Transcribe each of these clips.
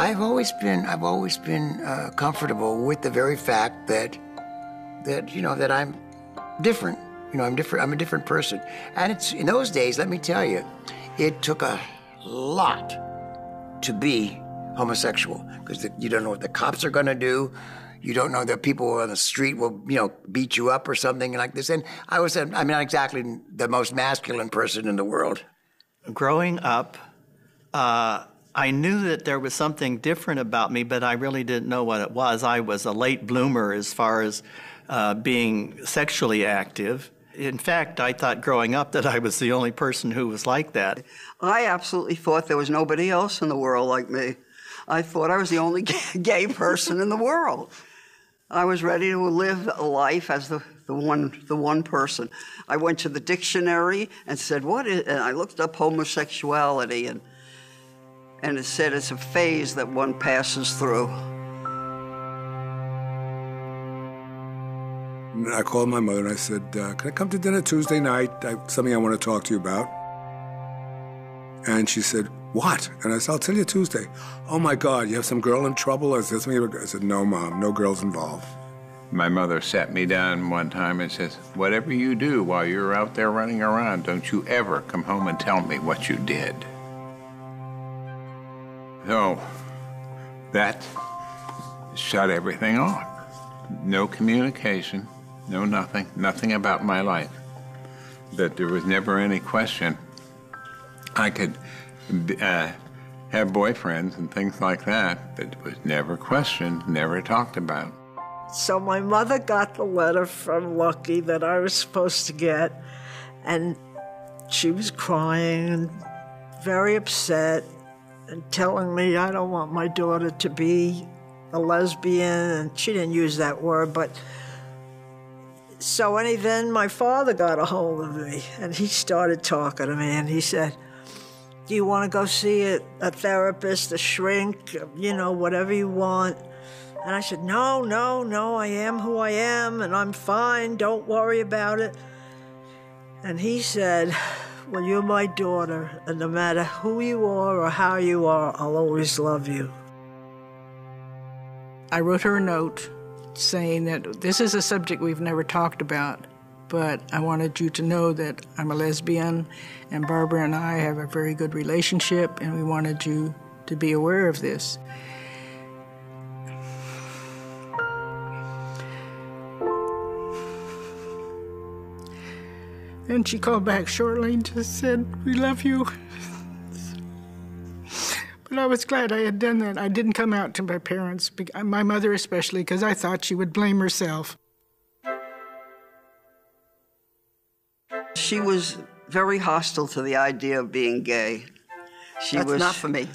I've always been comfortable with the very fact that I'm different. I'm different. I'm a different person. And it's in those days, let me tell you, it took a lot to be homosexual because you don't know what the cops are going to do. You don't know that people on the street will, beat you up or something like this. And I'm not exactly the most masculine person in the world. Growing up, I knew that there was something different about me, but I really didn't know what it was. I was a late bloomer as far as being sexually active. In fact, I thought growing up that I was the only person who was like that. I absolutely thought there was nobody else in the world like me. I thought I was the only gay person in the world. I was ready to live a life as the one person. I went to the dictionary and said, and I looked up homosexuality, and it said it's a phase that one passes through. I called my mother and I said, can I come to dinner Tuesday night? Something I want to talk to you about. And she said, what? And I said, I'll tell you Tuesday. Oh my God, you have some girl in trouble? I said, no, Mom, no girls involved. My mother sat me down one time and says, whatever you do while you're out there running around, don't you ever come home and tell me what you did. So that shut everything off. No communication, no nothing about my life. That there was never any question. I could have boyfriends and things like that, but it was never questioned, never talked about. So my mother got the letter from Lucky that I was supposed to get, and she was crying and very upset and telling me I don't want my daughter to be a lesbian, and she didn't use that word, but so then my father got a hold of me and he started talking to me and he said, do you want to go see a therapist, a shrink, whatever you want? And I said, no, I am who I am and I'm fine, don't worry about it. And he said, well, you're my daughter, and no matter who you are or how you are, I'll always love you. I wrote her a note saying that this is a subject we've never talked about, but I wanted you to know that I'm a lesbian, and Barbara and I have a very good relationship, and we wanted you to be aware of this. And she called back shortly and just said, we love you. But I was glad I had done that. I didn't come out to my parents, my mother especially, because I thought she would blame herself. She was very hostile to the idea of being gay. That's not for me.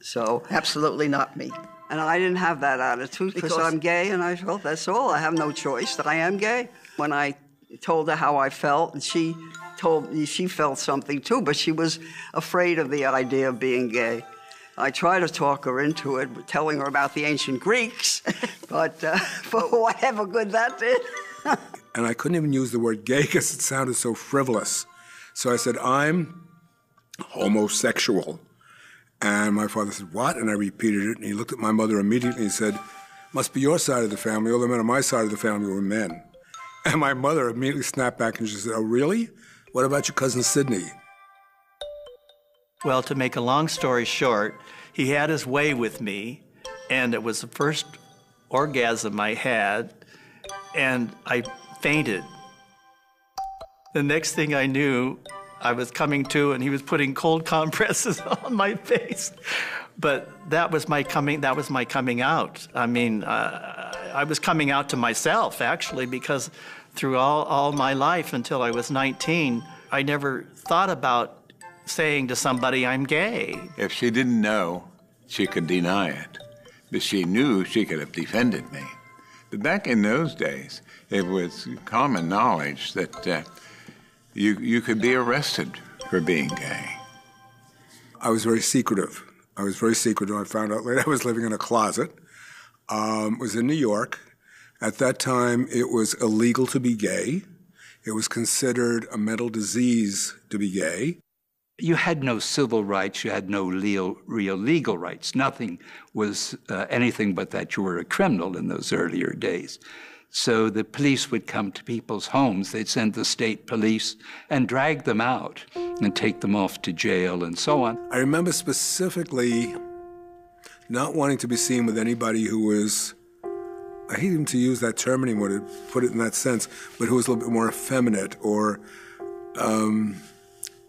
So, absolutely not me. And I didn't have that attitude because I'm gay, and I felt that's all. I have no choice, that I am gay. When I told her how I felt, and she told me she felt something too, but she was afraid of the idea of being gay. I tried to talk her into it, telling her about the ancient Greeks, but for whatever good that did. And I couldn't even use the word gay because it sounded so frivolous. So I said, I'm homosexual. And my father said, what? And I repeated it, and he looked at my mother immediately and said, must be your side of the family. All the men on my side of the family were men. And my mother immediately snapped back and she said, oh, really? What about your cousin Sidney? Well, to make a long story short, he had his way with me, and it was the first orgasm I had, and I fainted. The next thing I knew, I was coming to, and he was putting cold compresses on my face. But that was my coming out. I mean, I was coming out to myself, actually, because through all my life until I was 19, I never thought about saying to somebody I'm gay. If she didn't know, she could deny it. But she knew she could have defended me. But back in those days, it was common knowledge that you could be arrested for being gay. I was very secretive. I found out later I was living in a closet. It was in New York. At that time, it was illegal to be gay. It was considered a mental disease to be gay. You had no civil rights, you had no real legal rights. Nothing was anything but that you were a criminal in those earlier days. So the police would come to people's homes, they'd send the state police and drag them out and take them off to jail and so on. I remember specifically not wanting to be seen with anybody who was, I hate even to use that term anymore to put it in that sense, but who was a little bit more effeminate or,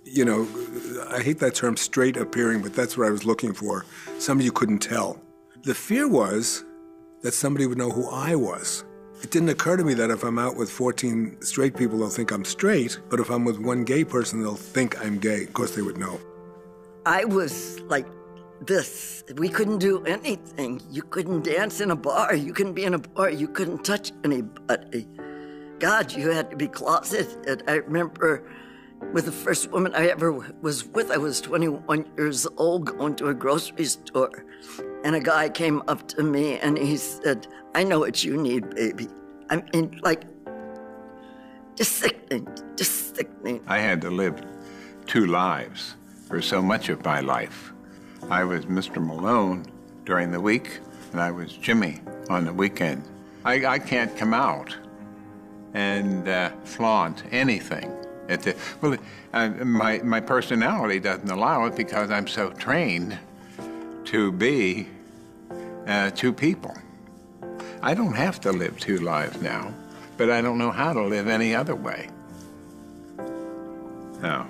you know, I hate that term straight appearing, but that's what I was looking for. Somebody you couldn't tell. The fear was that somebody would know who I was. It didn't occur to me that if I'm out with 14 straight people, they'll think I'm straight, but if I'm with one gay person, they'll think I'm gay. Of course they would know. I was like this. We couldn't do anything. You couldn't dance in a bar. You couldn't be in a bar. You couldn't touch anybody. God, you had to be closeted. I remember with the first woman I ever was with, I was 21 years old going to a grocery store. And a guy came up to me and he said, I know what you need, baby. I mean, like, just sickening, just sickening. I had to live two lives for so much of my life. I was Mr. Malone during the week, and I was Jimmy on the weekend. I can't come out and flaunt anything. My personality doesn't allow it because I'm so trained to be two people. I don't have to live two lives now, but I don't know how to live any other way. No.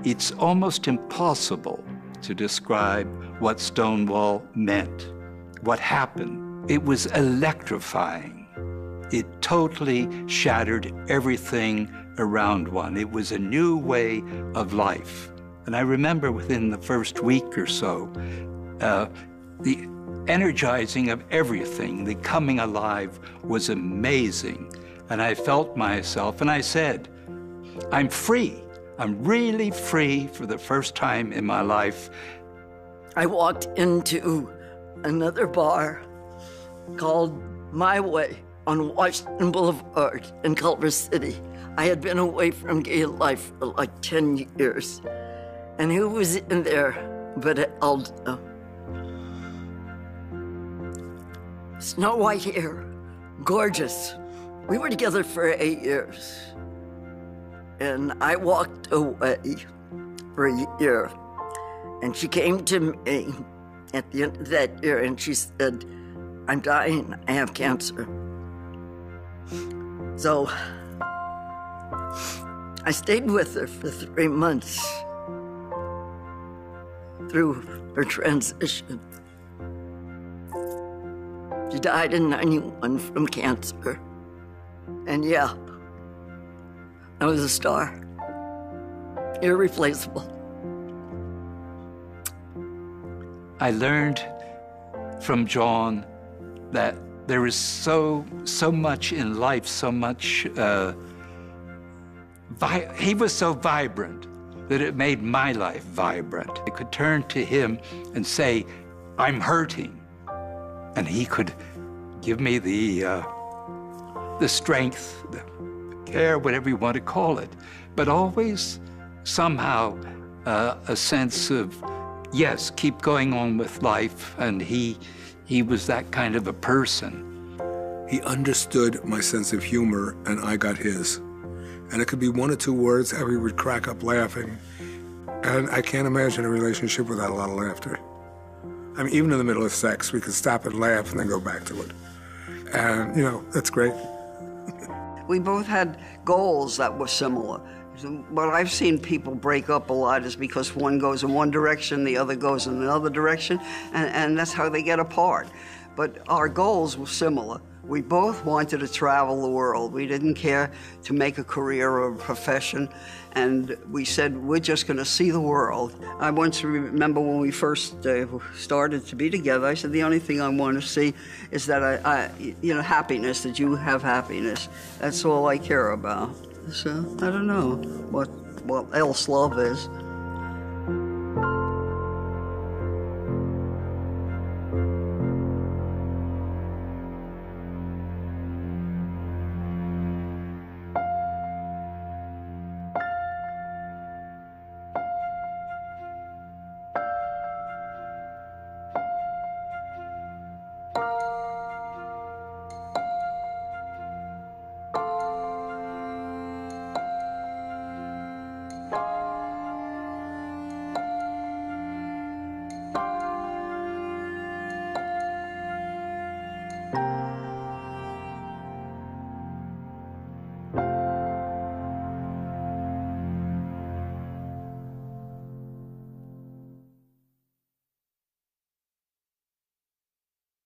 It's almost impossible to describe what Stonewall meant, what happened. It was electrifying. It totally shattered everything around one. It was a new way of life. And I remember within the first week or so, the energizing of everything, the coming alive was amazing. And I felt myself, and I said, I'm free. I'm really free for the first time in my life. I walked into another bar called My Way on Washington Boulevard in Culver City. I had been away from gay life for like 10 years. And who was in there but Alda? Snow white hair, gorgeous. We were together for 8 years. And I walked away for a year. And she came to me at the end of that year and she said, I'm dying, I have cancer. So I stayed with her for 3 months through her transition. She died in 91 from cancer. And yeah, I was a star. Irreplaceable. I learned from John that there is so much in life, so much, he was so vibrant that it made my life vibrant. I could turn to him and say, I'm hurting. And he could give me the strength, the care, whatever you want to call it, but always somehow a sense of, yes, keep going on with life, and he was that kind of a person. He understood my sense of humor, and I got his. And it could be one or two words, how he would crack up laughing. And I can't imagine a relationship without a lot of laughter. I mean, even in the middle of sex, we could stop and laugh and then go back to it. And, you know, that's great. We both had goals that were similar. What I've seen people break up a lot is because one goes in one direction, the other goes in another direction, and that's how they get apart. But our goals were similar. We both wanted to travel the world. We didn't care to make a career or a profession, and we said, we're just gonna see the world. I once remember when we first started to be together, I said, the only thing I want to see is that happiness, that you have happiness. That's all I care about. So, I don't know what else love is.